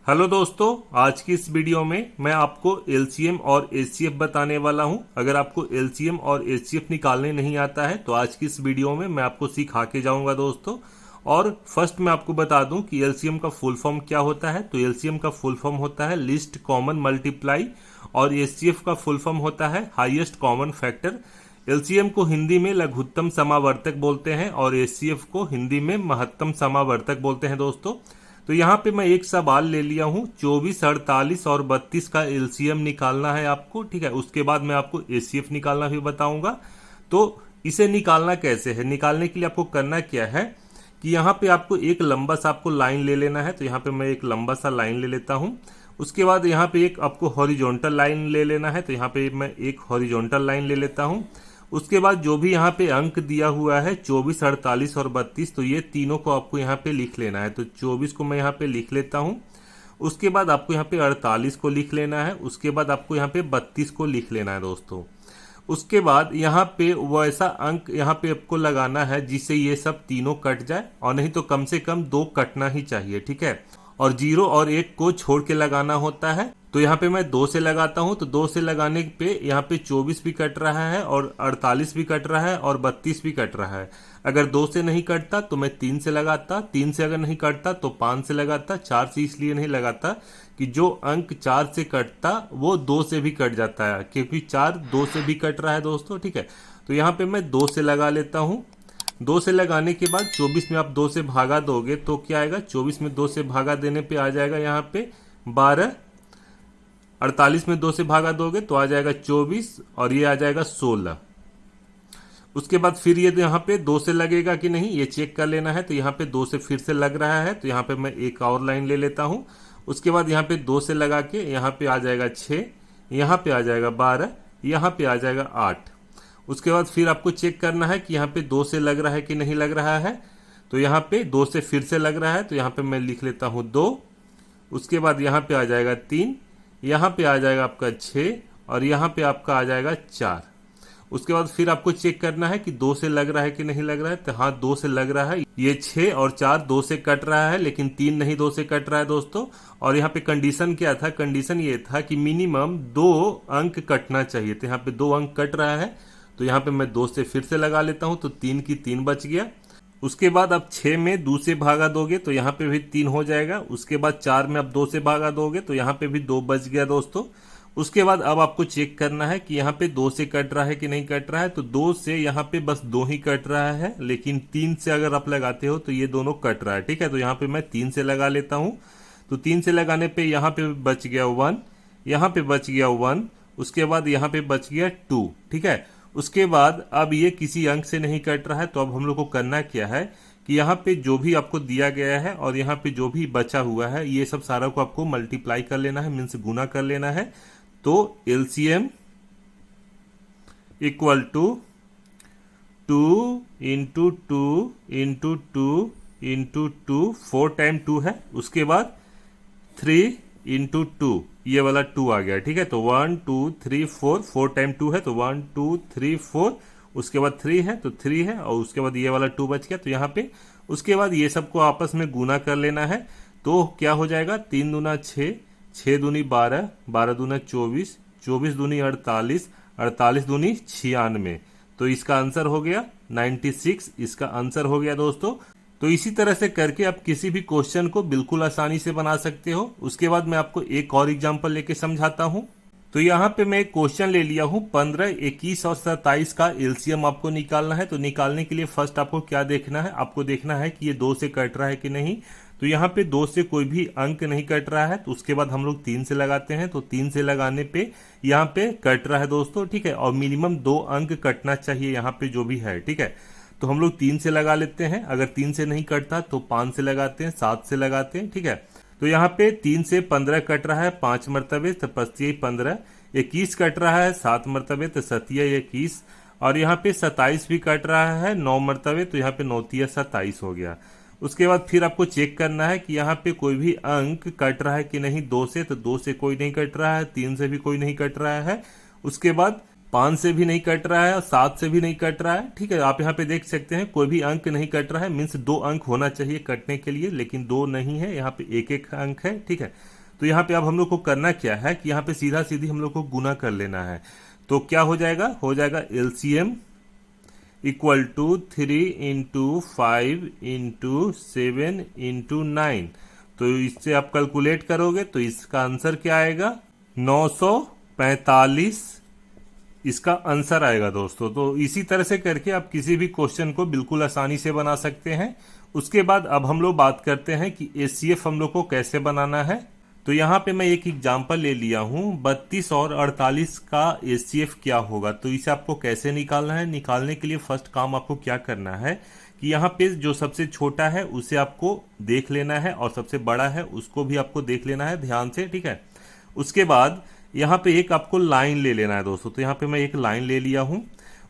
Hello दोस्तों, आज की इस वीडियो में मैं आपको एलसीएम और एचसीएफ बताने वाला हूं। अगर आपको एलसीएम और एचसीएफ निकालने नहीं आता है तो आज की इस वीडियो में मैं आपको सिखा के जाऊंगा दोस्तों। और फर्स्ट मैं आपको बता दूं कि एलसीएम का फुल फॉर्म क्या होता है। तो एलसीएम का फुल फॉर्म होता है लिस्ट कॉमन मल्टीप्लाई और एचसीएफ का फुल फॉर्म होता है हाईएस्ट कॉमन फैक्टर। एलसीएम को हिंदी में लघुत्तम समावर्तक बोलते हैं और एचसीएफ को हिंदी में महत्तम समावर्तक बोलते हैं दोस्तों। तो यहाँ पे मैं एक सवाल ले लिया हूँ, 24, 48 और 32 का एलसीएम निकालना है आपको। ठीक है, उसके बाद मैं आपको एचसीएफ निकालना भी बताऊंगा। तो इसे निकालना कैसे है, निकालने के लिए आपको करना क्या है कि यहाँ पे आपको एक लंबा सा आपको लाइन ले लेना है। तो यहाँ पे मैं एक लंबा सा लाइन ले लेता हूँ। उसके बाद यहाँ पे एक आपको हॉरिजॉन्टल लाइन ले लेना है। तो यहाँ पे मैं एक हॉरिजॉन्टल लाइन ले लेता हूँ। उसके बाद जो भी यहाँ पे अंक दिया हुआ है 24, 48 और 32, तो ये तीनों को आपको यहाँ पे लिख लेना है। तो 24 को मैं यहाँ पे लिख लेता हूँ। उसके बाद आपको यहाँ पे 48 को लिख लेना है। उसके बाद आपको यहाँ पे 32 को लिख लेना है दोस्तों। उसके बाद यहाँ पे वैसा अंक यहाँ पे आपको लगाना है जिससे ये सब तीनों कट जाए, और नहीं तो कम से कम 2 कटना ही चाहिए। ठीक है, और 0 और 1 को छोड़ के लगाना होता है। तो यहाँ पे मैं 2 से लगाता हूँ। तो 2 से लगाने पे यहाँ पे 24 भी कट रहा है और 48 भी कट रहा है और 32 भी कट रहा है। अगर 2 से नहीं कटता तो मैं 3 से लगाता, 3 से अगर नहीं कटता तो 5 से लगाता, 4 से इसलिए नहीं लगाता कि जो अंक 4 से कटता वो 2 से भी कट जाता है, क्योंकि 4 2 से भी कट रहा है दोस्तों। ठीक है, तो यहाँ पे मैं 2 से लगा लेता हूँ। 2 से लगाने के बाद 24 में आप 2 से भागा दोगे तो क्या आएगा, 24 में 2 से भागा देने पे आ जाएगा यहाँ पे 12। 48 में 2 से भागा दोगे तो आ जाएगा 24 और ये आ जाएगा 16। उसके बाद फिर ये यहाँ पे 2 से लगेगा कि नहीं ये चेक कर लेना है। तो यहाँ पे 2 से फिर से लग रहा है। तो यहाँ पे मैं एक और लाइन ले लेता हूँ। उसके बाद यहाँ पे 2 से लगा के यहाँ पे आ जाएगा 6, यहाँ पे आ जाएगा 12, यहाँ पे आ जाएगा 8। उसके बाद फिर आपको चेक करना है कि यहाँ पे 2 से लग रहा है कि नहीं लग रहा है। तो यहाँ पे 2 से फिर से लग रहा है। तो यहाँ पे मैं लिख लेता हूँ 2। उसके बाद यहाँ पे आ जाएगा 3, यहाँ पे आ जाएगा आपका 6 और यहाँ पे आपका आ जाएगा 4। उसके बाद फिर आपको चेक करना है कि 2 से लग रहा है कि नहीं लग रहा है। तो हाँ, 2 से लग रहा है। ये 6 और 4 2 से कट रहा है, लेकिन 3 नहीं 2 से कट रहा है दोस्तों। और यहाँ पे कंडीशन क्या था, कंडीशन ये था कि मिनिमम 2 अंक कटना चाहिए। तो यहाँ पे 2 अंक कट रहा है। तो यहाँ पे मैं 2 से फिर से लगा लेता हूँ। तो 3 की 3 बच गया। उसके बाद आप 6 में 2 से भागा दोगे तो यहाँ पे भी 3 हो जाएगा। उसके बाद 4 में आप 2 से भागा दोगे तो यहाँ पे भी 2 बच गया दोस्तों। उसके बाद अब आपको चेक करना है कि यहाँ पे 2 से कट रहा है कि नहीं कट रहा है। तो 2 से यहाँ पे बस 2 ही कट रहा है, लेकिन 3 से अगर आप लगाते हो तो ये दोनों कट रहा है। ठीक है, तो यहाँ पे मैं 3 से लगा लेता हूँ। तो 3 से लगाने पे यहाँ पे बच गया 1, यहाँ पे बच गया 1, उसके बाद यहाँ पे बच गया 2। ठीक है, उसके बाद अब ये किसी अंक से नहीं कट रहा है। तो अब हम लोग को करना क्या है कि यहाँ पे जो भी आपको दिया गया है और यहाँ पे जो भी बचा हुआ है ये सब सारा को आपको मल्टीप्लाई कर लेना है, मीन्स गुना कर लेना है। तो LCM equal to 2 into 2 into 2 into 2, 4 time 2 है। उसके बाद 3 इंटू 2, ये वाला 2 आ गया। ठीक है, तो 1 2 3 4, 4 टाइम 2 है तो 1 2 3 4। उसके बाद 3 है तो 3 है, और उसके बाद ये वाला 2 बच गया। तो यहाँ पे उसके बाद ये सबको आपस में गुना कर लेना है। तो क्या हो जाएगा, 3 दूना 6, 6 दूनी 12, 12 दूना 24, 24 दूनी 48, 48 दूनी 96। तो इसका आंसर हो गया 96, इसका आंसर हो गया दोस्तों। तो इसी तरह से करके आप किसी भी क्वेश्चन को बिल्कुल आसानी से बना सकते हो। उसके बाद मैं आपको एक और एग्जांपल लेके समझाता हूं। तो यहाँ पे मैं एक क्वेश्चन ले लिया हूँ, 15, 21 और 27 का एलसीएम आपको निकालना है। तो निकालने के लिए फर्स्ट आपको क्या देखना है, आपको देखना है कि ये 2 से कट रहा है कि नहीं। तो यहाँ पे 2 से कोई भी अंक नहीं कट रहा है। तो उसके बाद हम लोग 3 से लगाते हैं। तो 3 से लगाने पे यहाँ पे कट रहा है दोस्तों। ठीक है, और मिनिमम 2 अंक कटना चाहिए यहाँ पे जो भी है। ठीक है, तो हम लोग 3 से लगा लेते हैं। अगर 3 से नहीं कटता तो 5 से लगाते हैं, 7 से लगाते हैं। ठीक है, तो यहाँ पे 3 से 15 कट रहा है 5 मरतबे, तो 25 15। 21 कट रहा है 7 मरतबे, तो 7 21। और यहाँ पे 27 भी कट रहा है 9 मरतबे, तो यहाँ पे 9 27 हो गया। उसके बाद फिर आपको चेक करना है कि यहाँ पे कोई भी अंक कट रहा है कि नहीं 2 से। तो 2 से कोई नहीं कट रहा है, 3 से भी कोई नहीं कट रहा है। उसके बाद 5 से भी नहीं कट रहा है और 7 से भी नहीं कट रहा है। ठीक है, आप यहाँ पे देख सकते हैं कोई भी अंक नहीं कट रहा है, मीन्स 2 अंक होना चाहिए कटने के लिए, लेकिन 2 नहीं है, यहाँ पे एक एक अंक है। ठीक है, तो यहाँ पे अब हम लोग को करना क्या है कि यहाँ पे सीधा सीधी हम लोग को गुना कर लेना है। तो क्या हो जाएगा LCM equal to 3 into 5 into 7 into 9। तो इससे आप कैलकुलेट करोगे तो इसका आंसर क्या आएगा, 945 इसका आंसर आएगा दोस्तों। तो इसी तरह से करके आप किसी भी क्वेश्चन को बिल्कुल आसानी से बना सकते हैं। उसके बाद अब हम लोग बात करते हैं कि एचसीएफ हम लोग को कैसे बनाना है। तो यहाँ पे मैं एक एग्जांपल ले लिया हूँ, 32 और 48 का एचसीएफ क्या होगा। तो इसे आपको कैसे निकालना है, निकालने के लिए फर्स्ट काम आपको क्या करना है कि यहाँ पे जो सबसे छोटा है उसे आपको देख लेना है और सबसे बड़ा है उसको भी आपको देख लेना है ध्यान से। ठीक है, उसके बाद यहाँ पे एक आपको लाइन ले लेना है दोस्तों। तो यहाँ पे मैं एक लाइन ले लिया हूँ।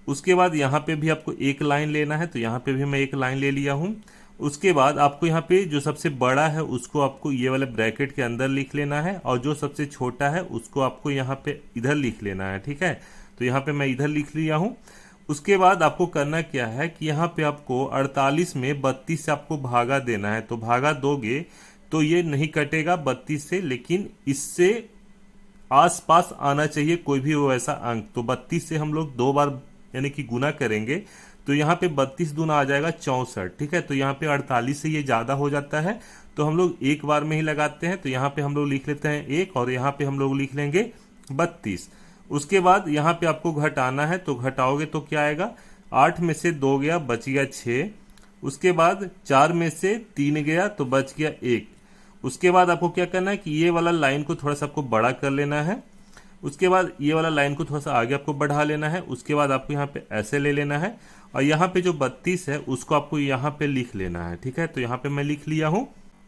उसके बाद यहाँ पे भी आपको एक लाइन लेना है, तो यहाँ पे भी मैं एक लाइन ले लिया हूँ। उसके बाद आपको यहाँ पे जो सबसे बड़ा है उसको आपको ये वाले ब्रैकेट के अंदर लिख लेना है और जो सबसे छोटा है उसको आपको यहाँ पे इधर लिख लेना है। ठीक है, तो यहाँ पे मैं इधर लिख लिया हूँ। उसके बाद आपको करना क्या है कि यहाँ पे आपको 48 में 32 से आपको भागा देना है। तो भागा दोगे तो ये नहीं कटेगा 32 से, लेकिन इससे आसपास आना चाहिए कोई भी वो ऐसा अंक। तो 32 से हम लोग 2 बार यानी कि गुना करेंगे तो यहाँ पे 32 दूना आ जाएगा 64। ठीक है, तो यहाँ पे 48 से ये ज्यादा हो जाता है तो हम लोग एक बार में ही लगाते हैं। तो यहाँ पे हम लोग लिख लेते हैं 1 और यहाँ पे हम लोग लिख लेंगे 32। उसके बाद यहाँ पे आपको घटाना है, तो घटाओगे तो क्या आएगा, 8 में से 2 गया बच गया 6। उसके बाद 4 में से 3 गया तो बच गया 1। उसके बाद आपको क्या करना है कि ये वाला लाइन को थोड़ा सा आपको बड़ा कर लेना है। उसके बाद ये वाला लाइन को थोड़ा सा आगे आपको बढ़ा लेना है। उसके बाद आपको यहाँ पे ऐसे ले लेना है और यहाँ पे जो 32 है उसको आपको यहाँ पे लिख लेना है। ठीक है, तो यहाँ पे मैं लिख लिया हूँ।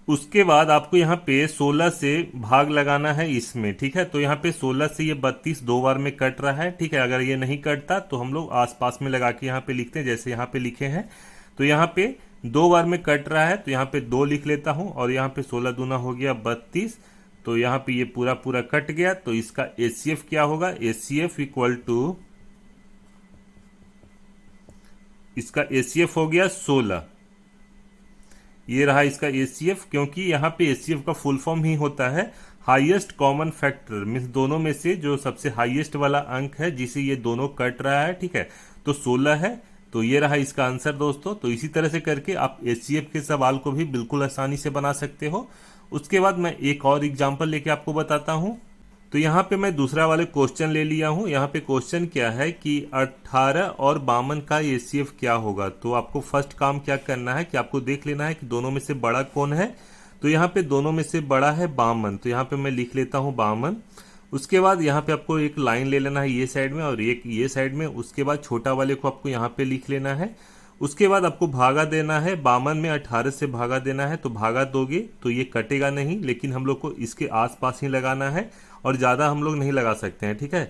उसके बाद आपको यहाँ पे 16 से भाग लगाना है इसमें। ठीक है, तो यहाँ पे 16 से ये 32 2 बार में कट रहा है। ठीक है, अगर ये नहीं कटता तो हम लोग आसपास में लगा के यहाँ पे लिखते हैं, जैसे यहाँ पे लिखे हैं। तो यहाँ पे 2 बार में कट रहा है तो यहाँ पे 2 लिख लेता हूँ और यहाँ पे 16 दूना हो गया 32। तो यहाँ पे ये पूरा पूरा कट गया। तो इसका एचसीएफ क्या होगा, एचसीएफ इक्वल टू, इसका एचसीएफ हो गया 16। ये रहा इसका एचसीएफ, क्योंकि यहाँ पे एचसीएफ का फुल फॉर्म ही होता है हाईएस्ट कॉमन फैक्टर, मीन्स दोनों में से जो सबसे हाईएस्ट वाला अंक है जिसे ये दोनों कट रहा है। ठीक है, तो 16 है। तो ये रहा इसका आंसर दोस्तों। तो इसी तरह से करके आप एचसीएफ के सवाल को भी बिल्कुल आसानी से बना सकते हो। उसके बाद मैं एक और एग्जांपल लेके आपको बताता हूं। तो यहाँ पे मैं दूसरा वाले क्वेश्चन ले लिया हूं। यहाँ पे क्वेश्चन क्या है कि 18 और 52 का एचसीएफ क्या होगा। तो आपको फर्स्ट काम क्या करना है कि आपको देख लेना है कि दोनों में से बड़ा कौन है। तो यहाँ पे दोनों में से बड़ा है 52, तो यहाँ पे मैं लिख लेता हूँ 52। उसके बाद यहाँ पे आपको एक लाइन ले लेना है ये साइड में और एक ये साइड में। उसके बाद छोटा वाले को आपको यहाँ पे लिख लेना है। उसके बाद आपको भागा देना है, 52 में 18 से भागा देना है। तो भागा दोगे तो ये कटेगा नहीं, लेकिन हम लोग को इसके आसपास ही लगाना है और ज्यादा हम लोग नहीं लगा सकते हैं। ठीक है,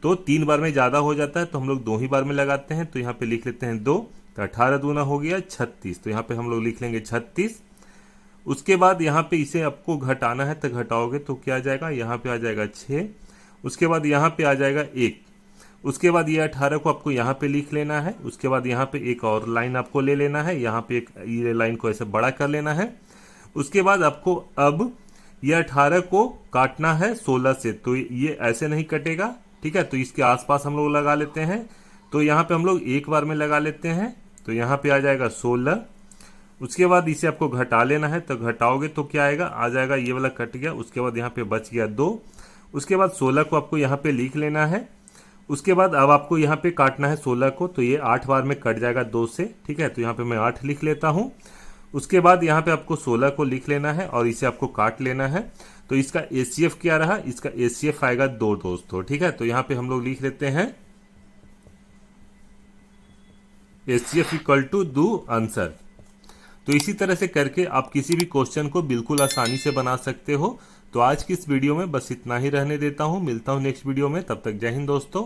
तो 3 बार में ज्यादा हो जाता है तो हम लोग 2 ही बार में लगाते हैं। तो यहाँ पे लिख लेते हैं 2। तो 18 दूना हो गया 36। तो यहाँ पे हम लोग लिख लेंगे 36। उसके बाद यहाँ पे इसे आपको घटाना है, तो घटाओगे तो क्या आ जाएगा, यहाँ पे आ जाएगा 6। उसके बाद यहाँ पे आ जाएगा 1। उसके बाद ये 18 को आपको यहाँ पे लिख लेना है। उसके बाद यहाँ पे एक और लाइन आपको ले लेना है, यहाँ पे एक ये लाइन को ऐसे बड़ा कर लेना है। उसके बाद आपको अब ये 18 को काटना है 16 से, तो ये ऐसे नहीं कटेगा। ठीक है, तो इसके आसपास हम लोग लगा लेते हैं। तो यहाँ पे हम लोग एक बार में लगा लेते हैं। तो यहाँ पे आ जाएगा 16। उसके बाद इसे आपको घटा लेना है, तो घटाओगे तो क्या आएगा, आ जाएगा ये वाला कट गया। उसके बाद यहाँ पे बच गया 2। उसके बाद 16 को आपको यहाँ पे लिख लेना है। उसके बाद अब आपको यहाँ पे काटना है 16 को, तो ये 8 बार में कट जाएगा 2 से। ठीक है, तो यहाँ पे मैं 8 लिख लेता हूँ। उसके बाद यहाँ पे आपको 16 को लिख लेना है और इसे आपको काट लेना है। तो इसका एचसीएफ क्या रहा, इसका एचसीएफ आएगा 2 दोस्तों। ठीक है, तो यहाँ पे हम लोग लिख लेते हैं एचसीएफ इक्वल टू 2 आंसर। तो इसी तरह से करके आप किसी भी क्वेश्चन को बिल्कुल आसानी से बना सकते हो। तो आज की इस वीडियो में बस इतना ही रहने देता हूँ। मिलता हूँ नेक्स्ट वीडियो में, तब तक जय हिंद दोस्तों।